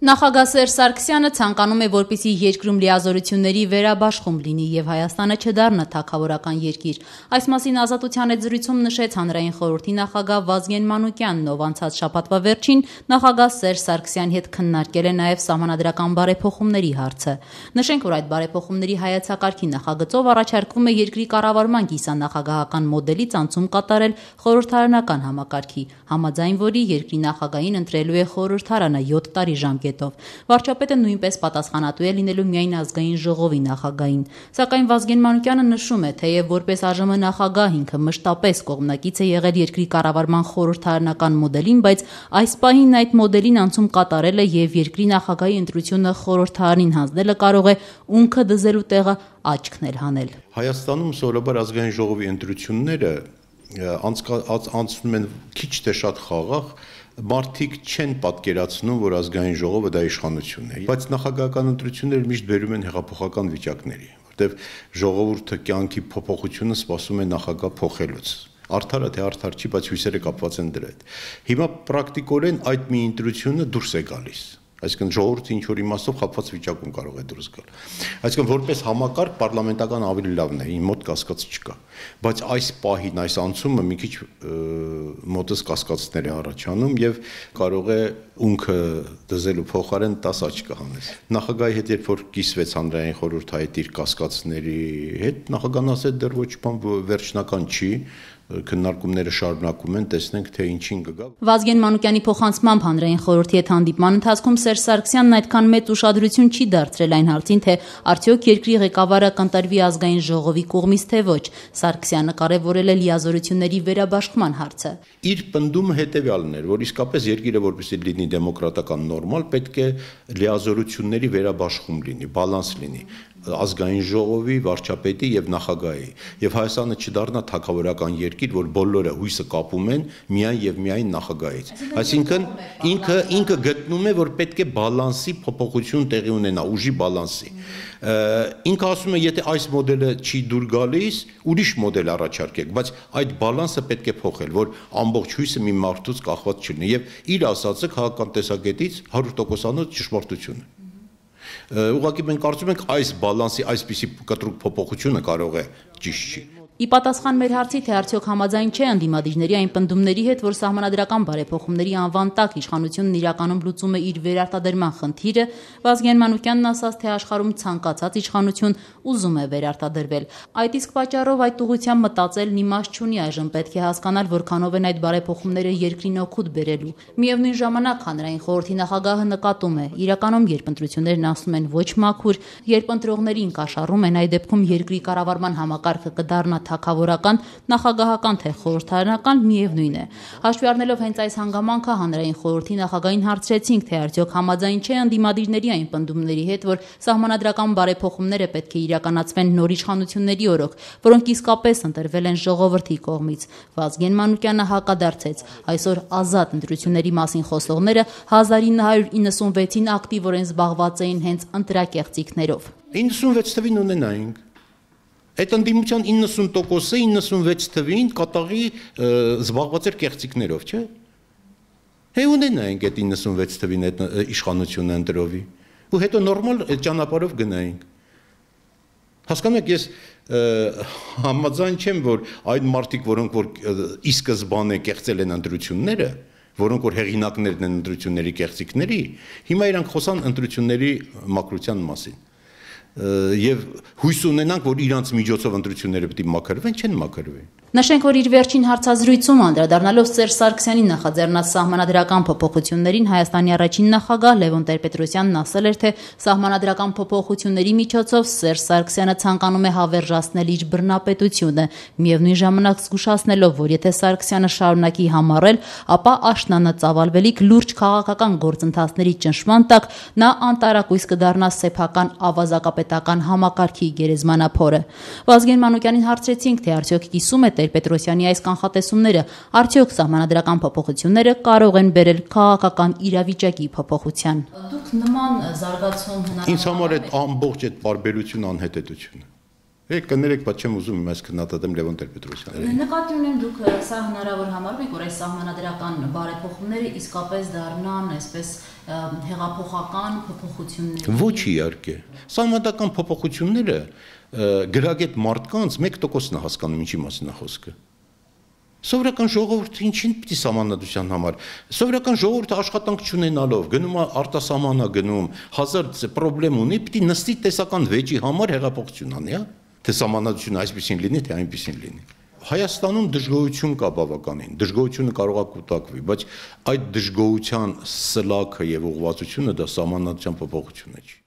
Նախագահ Սերժ Սարգսյանը ցանկանում է, որպեսզի երկրում լիազորությունների վերաբաշխում լինի եւ Հայաստանը չդառնա թագավորական երկիր։ Այս մասին Ազատության հետ զրույցում նշեց Հանրային խորհրդի նախագահ Վազգեն Մանուկյանն, ով անցած շաբաթվա վերջին նախագահ Սերժ Սարգսյանի հետ քննարկել է նաեւ սահմանադրական բարեփոխումների հարցը։ Նշենք, որ այդ բարեփոխումների հայեցակարգի նախագծով առաջարկվում է երկրի կառավարման կիսանախագահական մոդելից անցում կատարել խորհրդարանական համակարգի, համաձայն որի երկրի նախագահին ընտրելու է խորհրդարանը 7 տարի ժամկետով։ Վարչապետը նույնպես պատասխանատու է լինելու միայն ազգային ժողովի նախագահին։ Սակայն Վազգեն Մանուկյանը նշում է, թեև որպես ԱԺՄ նախագահ ինքը մշտապես կողմնակից է եղել երկրի կառավարման խորհրդարանական մոդելին, բայց այս պահին այդ մոդելին անցում կատարելը եւ երկրի նախագահի ընտրությունը խորհրդարանին հանձնելը կարող է ունքը դզելու տեղը աչքն էլ հանել։ Հայաստանում սովորաբար ազգային ժողովի ընտրությունները անցնում են քիչ թե շատ խաղաղ, մարդիկ չեն պատկերացնում, որ ազգային ժողովը դա իշխանություն է, բայց նախագահական ընտրությունները միշտ բերում են հեղափոխական վիճակների, որտեղ ժողովուրդը կյանքի փոփոխությունը սպասում է նախագահ փոխելուց։ Արդար է թե արդար չի, բայց հույսերը կապված են դրա հետ։ Հիմա պրակտիկորեն այդ մի ընտրությունը դուրս է գալիս։ Այսինքն ժողովուրդը ինչ որ իմաստով խափված վիճակում կարող է դուրս գալ։ Այսինքն որպես համակարգ պարլամենտական ավելի լավն է, իմ մոտ կասկած չկա։ Բայց այս պահին, այս անցումը մի քիչ մոտս կասկածներ է առաջանում եւ կարող է ունքը դզելու փոխարեն 10 աչք հանես։ Նախագահի հետ երբ որ կիսվեց հանրային խորհուրդը այդ իր կասկածների հետ, նախագահն ասել դեռ ոչ բան վերջնական չի, քննարկումները շարունակում են, տեսնենք թե ինչին կգա։ Վազգեն Մանուկյանի փոխանցմամբ հանրային խորհրդի հետ հանդիպման ընթացքում Սերժ Սարգսյանն այդքան մեծ ուշադրություն չի դարձրել այն հարցին, թե արդյոք երկրի ղեկավարը կընտրվի ազգային ժողովի կողմից թե ոչ։ Սարգսյանը կարևորել է լիազորությունների վերաբաշխման հարցը։ Իր պնդումը հետևյալն էր, որ իսկապես երկիրը որպեսզի լինի դեմոկրատական նորմալ, պետք է լիազորությունների վերաբաշխում լինի, բալանս լինի ազգային ժողովի, վարչապետի եւ նախագահի, եւ Հայաստանը չդառնա թագավորական երկիր, որ բոլորը հույսը կապում են միայն եւ միայն նախագահից։ Այսինքն ինքը գտնում է, որ պետք է բալանսի փոփոխություն տեղի ունենա, ուժի բալանսի։ Ինքը ասում է, եթե այս մոդելը չի դուր գալիս, ուրիշ մոդել առաջարկեք, բայց այդ բալանսը պետք է փոխել, որ ամբողջ հույսը մի մարդուց կախված չլինի եւ իր ասածը քաղաքական տեսակետից 100%-անոց ճշմարտություն է։ Ուղղակի մենք կարծում ենք այս բալանսի այսպիսի կտրուկ փոփոխությունը կարող է ճիշտ չի։ Ի պատասխան մեր հարցի, թե արդյոք համաձայն չէ ընդդիմադիրների այն պնդումների հետ, որ սահմանադրական բարեփոխումների անվան տակ իշխանությունն իրականում լուծում է իր վերարտադրման խնդիրը, Վազգեն Մանուկյանն ասաց, թե աշխարհում ցանկացած իշխանություն ուզում է վերարտադրվել։ Այդ իսկ պատճառով այդ ուղղությամբ մտածելն իմաստ չունի, այժմ պետք է հասկանալ, որքանով են այդ բարեփոխումները երկրին օգուտ բերելու։ Միևնույն ժամանակ հանրային խորհրդի նախագահը նկատում է, իրականում երբ ընտրություններն անցնում են ոչ մաքուր, երբ ընտրողներին կաշառում են, այդ դեպքում երկրի կառավարման համակարգը կդառնա թագավորական, նախագահական թե խորհրդարանական, միևնույն է։ Հաշվի առնելով հենց այս հանգամանքը հանրային խորհրդի նախագահին հարցրեցինք, թե արդյոք համաձայն չէ ընդդիմադիրների այն պնդումների հետ, որ սահմանադրական բարեփոխումները պետք է իրականացվեն նոր իշխանությունների օրոք, որոնք իսկապես ընտրվել են ժողովրդի կողմից։ Վազգեն Մանուկյանը հակադարձեց, այսօր ազատ ընտրությունների մասին խոսողները 1996-ին ակտիվորեն զբաղված էին հենց ընտրակեղծիքներով։ 96 թվին ունենայինք այդ ընդդիմության 90%-ը 96 թվին կատաղի զբաղված էր կեղծիքներով, չէ՞։ Հե ունենայինք այդ 96 թվին այդ իշխանությունը ընտրովի։ Ու հետո նորմալ այդ ճանապարհով գնայինք։ Հասկանում եք, ես համաձայն չեմ, որ այդ մարդիկ, որոնք որ ի սկզբանե կեղծել են ընտրությունները, որոնք որ հեղինակներն են ընտրությունների կեղծիքների, հիմա իրանք խոսան ընտրությունների մաքրության մասին։ Եվ հույս ունենանք, որ իրանց միջոցով ընտրությունները պետք է մաքրվեն, չեն մաքրվի։ Նշենք, որ իր վերջին հարցազրույցում անդրադառնալով Սերժ Սարգսյանի նախաձեռնած սահմանադրական փոփոխություններին Հայաստանի առաջին նախագահ Լևոն Տեր-Պետրոսյանն ասել էր, թե սահմանադրական փոփոխությունների միջոցով Սերժ Սարգսյանը ցանկանում է հավերժացնել իր բռնապետությունը, միևնույն ժամանակ զգուշացնելով, որ եթե Սարգսյանը շարունակի համառել, ապա աշնանը ծավալվելիք լուրջ քաղաքական գործընթացների ճնշման տակ նա անտարակույս կդառնա սեփական ավազակապետական համակարգի գերեզմանափորը։ Վազգեն Մանուկյանին հարցրեցինք, թե արդյոք կիսում է Տեր-Պետրոսյանի այս կանխատեսումները, արդյոք սահմանադրական փոփոխությունները կարող են բերել քաղաքական իրավիճակի փոփոխության։ Դուք նման զարգացում հնարավոր։ Ինձ համար այդ ամբողջ այդ բարբերությունը անհետեթություն է։ Կներեք, բայց չեմ ուզում իմ այս քննադատեմ Լևոն Տեր-Պետրոսյանին։ Նկատի ունեմ դուք սա հնարավոր համարում եք, որ այս սահմանադրական բարեփոխումները իսկապես դառնան այսպես հեղափոխական փոփոխություններ։ Ոչ իհարկե։ Սահմանադրական փոփոխությունները գրագետ մարդկանց 1%-ն է հասկանում ինչի մասին է խոսքը։ Սովորական ժողովուրդը ինչին պիտի սահմանադրության համար։ Սովորական ժողովուրդը աշխատանք չունենալով գնում է արտասահմանա գնում, հազար խնդրեմ ունի, պիտի նստի տեսական վեճի համար հեղափոխություն անի, հա։ Թե սահմանադրությունը այսպեսին լինի, թե այնպեսին լինի։ Հայաստանում դժգոհություն կա բավականին, դժգոհությունը կարող է կուտակվի, բայց այդ դժգոհության սլաքը եւ ուղղվածությունը դա սահմանադրության փոփոխությունն է։